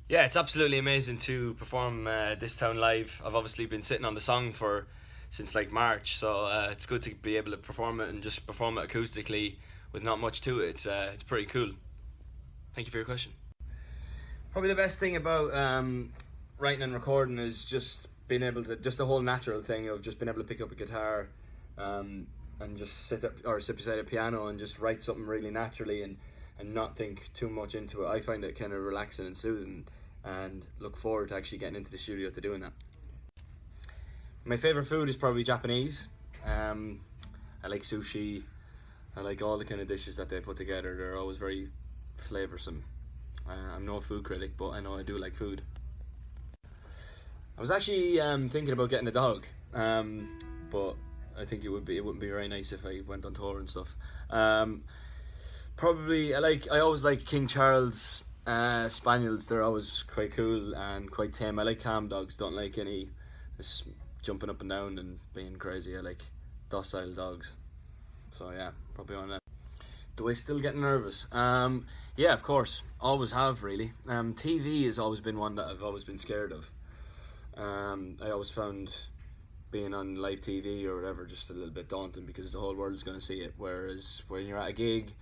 Yeah, it's absolutely amazing to perform this town live. I've obviously been sitting on the song for since like March, so it's good to be able to perform it and just perform it acoustically with not much to it. It's pretty cool. Thank you for your question. Probably the best thing about writing and recording is just being able to, just the whole natural thing of just being able to pick up a guitar and just sit beside a piano and just write something really naturally and not think too much into it. I find it kind of relaxing and soothing, and look forward to actually getting into the studio to doing that. My favourite food is probably Japanese. I like sushi. I like all the kind of dishes that they put together. They're always very flavoursome. I'm no food critic, but I know I do like food. I was actually thinking about getting a dog, but I think it wouldn't be very nice if I went on tour and stuff. Probably I always like King Charles Spaniels. They're always quite cool and quite tame. I like calm dogs. Don't like any this jumping up and down and being crazy. I like docile dogs. So yeah, probably on that. Do I still get nervous? Yeah, of course. Always have, really. TV has always been one that I've always been scared of. I always found being on live TV or whatever just a little bit daunting because the whole world's going to see it. Whereas when you're at a gig,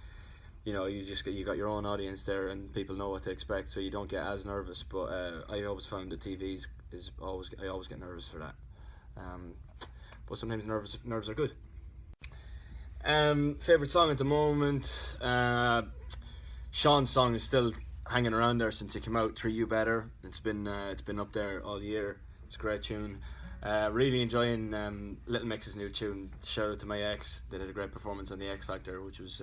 you know, you got your own audience there and people know what to expect, so you don't get as nervous. But I always found that TV I always get nervous for that. But sometimes nerves are good. Favorite song at the moment, Shawn's song is still hanging around there since it came out. Treat You Better. It's been up there all year. It's a great tune. Really enjoying Little Mix's new tune. Shout out to my ex. They did a great performance on the X Factor, which is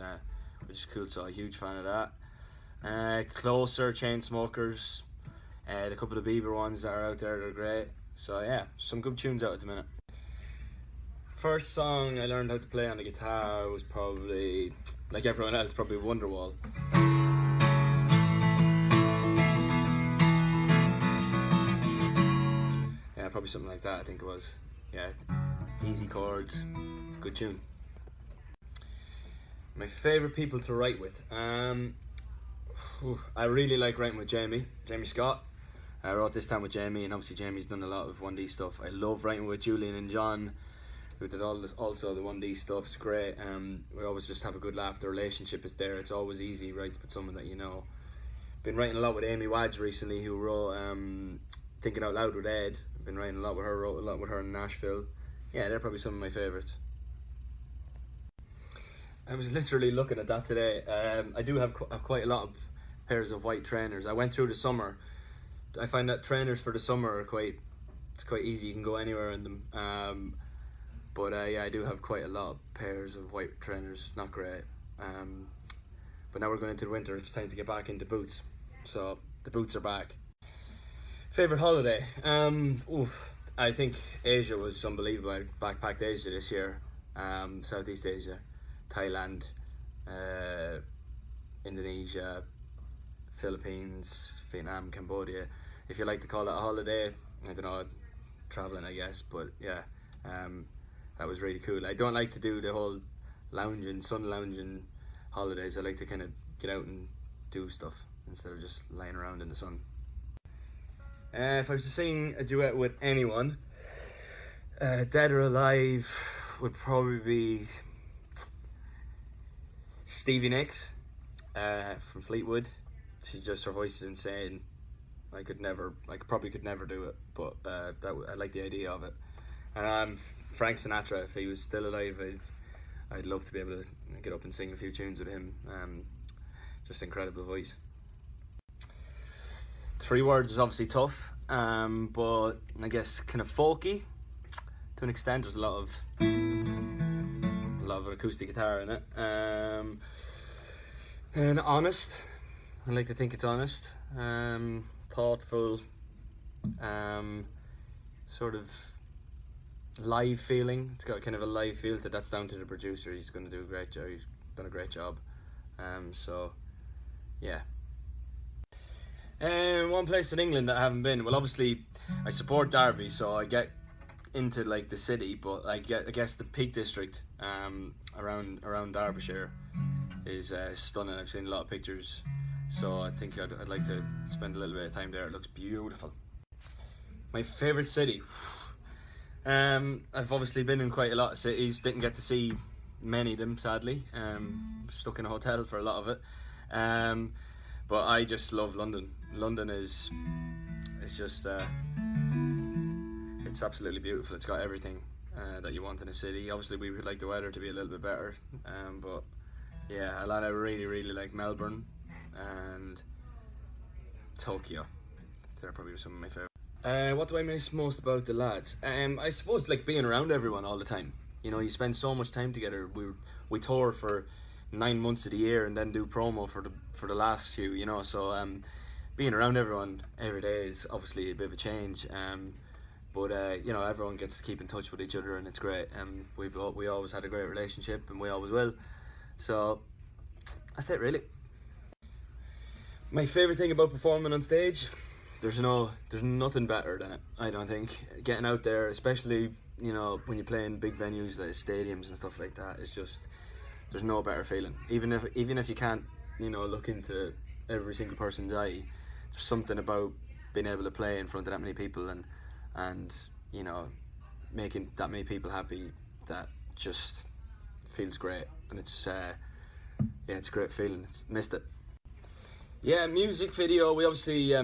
cool. So a huge fan of that. Closer, Chainsmokers. The couple of Bieber ones that are out there, they're great. So yeah, some good tunes out at the minute. First song I learned how to play on the guitar was probably, like everyone else, probably Wonderwall. Yeah, probably something like that, I think it was. Yeah, easy chords, good tune. My favourite people to write with. I really like writing with Jamie Scott. I wrote This Time with Jamie, and obviously Jamie's done a lot of 1D stuff. I love writing with Julian and John, who did also the 1D stuff. It's great. We always just have a good laugh. The relationship is there. It's always easy, right, with someone that you know. Been writing a lot with Amy Wadge recently, who wrote Thinking Out Loud with Ed. Been writing a lot with her. Wrote a lot with her in Nashville. Yeah, they're probably some of my favourites. I was literally looking at that today. I do have quite a lot of pairs of white trainers. I went through the summer. I find that trainers for the summer are quite easy. You can go anywhere in them. But yeah, I do have quite a lot of pairs of white trainers. It's not great. But now we're going into the winter. It's time to get back into boots. So the boots are back. Favorite holiday? I think Asia was unbelievable. I backpacked Asia this year. Southeast Asia, Thailand, Indonesia, Philippines, Vietnam, Cambodia. If you like to call that a holiday, I don't know, traveling I guess, but yeah, that was really cool. I don't like to do the whole sun lounging holidays. I like to kind of get out and do stuff instead of just lying around in the sun. If I was to sing a duet with anyone, dead or alive, would probably be Stevie Nicks from Fleetwood. Her voice is insane. I probably could never do it, but I like the idea of it. And Frank Sinatra, if he was still alive, I'd love to be able to get up and sing a few tunes with him. Just incredible voice. 3 words is obviously tough, but I guess kind of folky to an extent. There's a lot of acoustic guitar in it. And honest. I like to think it's honest. Thoughtful. Sort of live feeling. It's got kind of a live feel to it. That's down to the producer. He's going to do a great job. He's done a great job. So yeah. One place in England that I haven't been. Well, obviously I support Derby, so I get into like the city, but I guess the Peak District around Derbyshire is stunning. I've seen a lot of pictures. so I think I'd like to spend a little bit of time there. It looks beautiful. My favourite city? I've obviously been in quite a lot of cities, didn't get to see many of them sadly, stuck in a hotel for a lot of it, but I just love London. London is just it's absolutely beautiful. It's got everything that you want in a city. Obviously we would like the weather to be a little bit better, but yeah, I really like Melbourne and Tokyo. They're probably some of my favourite. What do I miss most about the lads? I suppose like being around everyone all the time. You know, you spend so much time together. We tour for 9 months of the year and then do promo for the last few. You know, so being around everyone every day is obviously a bit of a change. But you know, everyone gets to keep in touch with each other and it's great. We always had a great relationship and we always will. So that's it really. My favourite thing about performing on stage? There's nothing better than it, I don't think. Getting out there, especially, you know, when you play in big venues like stadiums and stuff like that, it's just, there's no better feeling. Even if you can't, you know, look into every single person's eye, there's something about being able to play in front of that many people and you know, making that many people happy, that just feels great. And it's yeah, it's a great feeling. Missed it. Yeah, music video. We obviously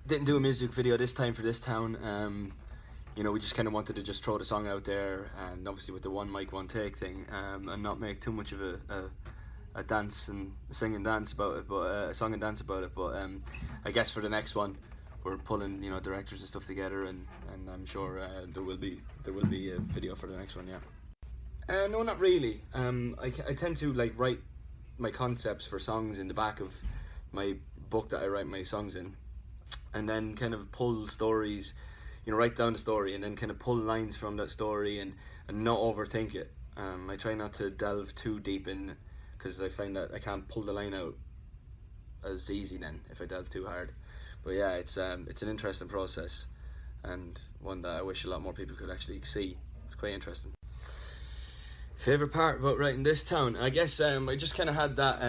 didn't do a music video this time for this town. You know, we just kind of wanted to just throw the song out there, and obviously with the one mic, one take thing, and not make too much of a dance and sing and dance about it, but a song and dance about it. But I guess for the next one, we're pulling, you know, directors and stuff together, and I'm sure there will be a video for the next one. Yeah. No, not really. I tend to like write my concepts for songs in the back of my book that I write my songs in, and then kind of pull stories, you know, write down the story and then kind of pull lines from that story and not overthink it. I try not to delve too deep in, because I find that I can't pull the line out as easy then if I delve too hard. But yeah, it's an interesting process, and one that I wish a lot more people could actually see. It's quite interesting. Favourite part about writing this town? I guess I just kind of had that,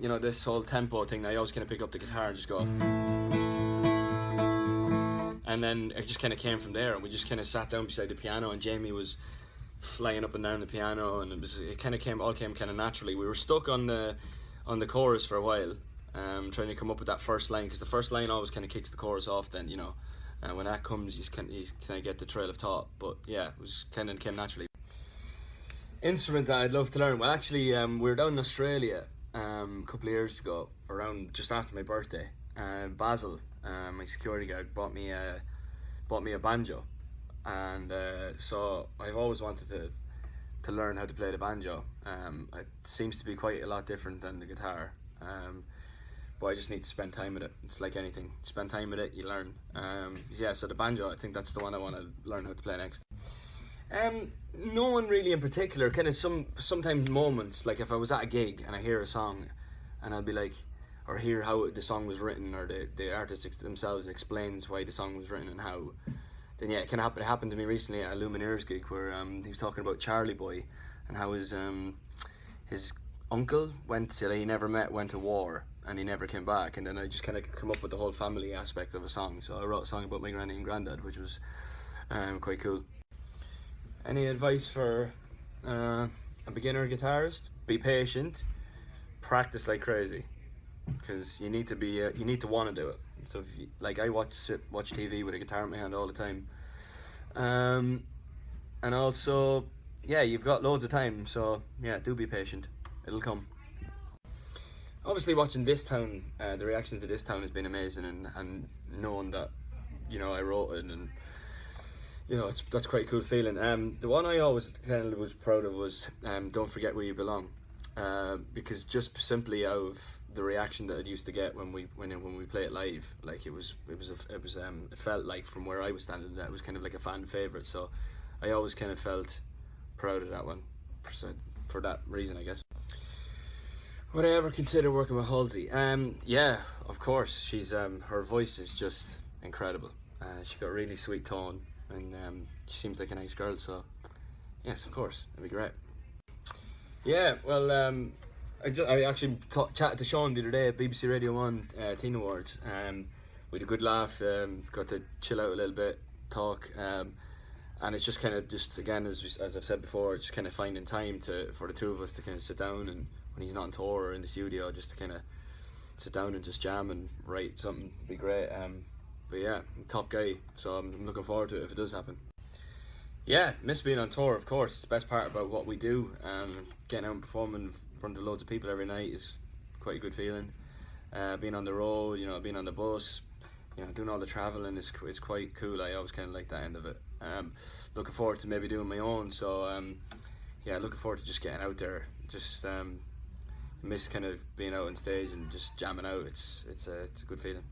you know, this whole tempo thing. I always kind of pick up the guitar and just go, and then it just kind of came from there, and we just kind of sat down beside the piano, and Jamie was flying up and down the piano, and it kind of all came kind of naturally. We were stuck on the chorus for a while, trying to come up with that first line, because the first line always kind of kicks the chorus off. Then, you know, when that comes, you kind of get the trail of thought. But yeah, it was kind of came naturally. Instrument that I'd love to learn? Well, actually, we were down in Australia a couple of years ago, around just after my birthday. Basil, my security guard, bought me a banjo, and so I've always wanted to learn how to play the banjo. It seems to be quite a lot different than the guitar, but I just need to spend time with it. It's like anything, spend time with it, you learn. Yeah, so the banjo, I think that's the one I want to learn how to play next. No one really in particular. Kind of sometimes moments, like if I was at a gig and I hear a song, and I'll be like, or hear how the song was written, or the artist themselves explains why the song was written and how. Then yeah, it can happen. It happened to me recently at a Lumineers gig where he was talking about Charlie Boy and how his uncle he never met, went to war, and he never came back. And then I just kind of come up with the whole family aspect of a song. So I wrote a song about my granny and granddad, which was quite cool. Any advice for a beginner guitarist? Be patient, practice like crazy, because you need to want to do it. So if you, like I watch TV with a guitar in my hand all the time, and also yeah, you've got loads of time, so yeah, do be patient, it'll come. Obviously watching This Town, the reaction to This Town has been amazing, and knowing that, you know, I wrote it, and you know, that's quite a cool feeling. The one I always kind of was proud of was Don't Forget Where You Belong, because just simply out of the reaction that I used to get when we play it live, like it felt like from where I was standing, that it was kind of like a fan favorite. So I always kind of felt proud of that one for that reason, I guess. Would I ever consider working with Halsey? Yeah, of course. She's her voice is just incredible. She got a really sweet tone, and she seems like a nice girl, so yes, of course, it'd be great. Yeah, well, I actually chatted to Shawn the other day at BBC Radio 1 Teen Awards. We had a good laugh, got to chill out a little bit, talk, and it's just kind of again, as I've said before, it's kind of finding time for the two of us to kind of sit down, and when he's not on tour or in the studio, just to kind of sit down and just jam and write something. Would be great. But yeah, top guy, so I'm looking forward to it if it does happen. Yeah, miss being on tour, of course. It's the best part about what we do. Getting out and performing in front of loads of people every night is quite a good feeling. Being on the road, being on the bus, doing all the travelling is quite cool. I always kind of like that end of it. Looking forward to maybe doing my own. So yeah, looking forward to just getting out there. Just miss kind of being out on stage and just jamming out. It's a good feeling.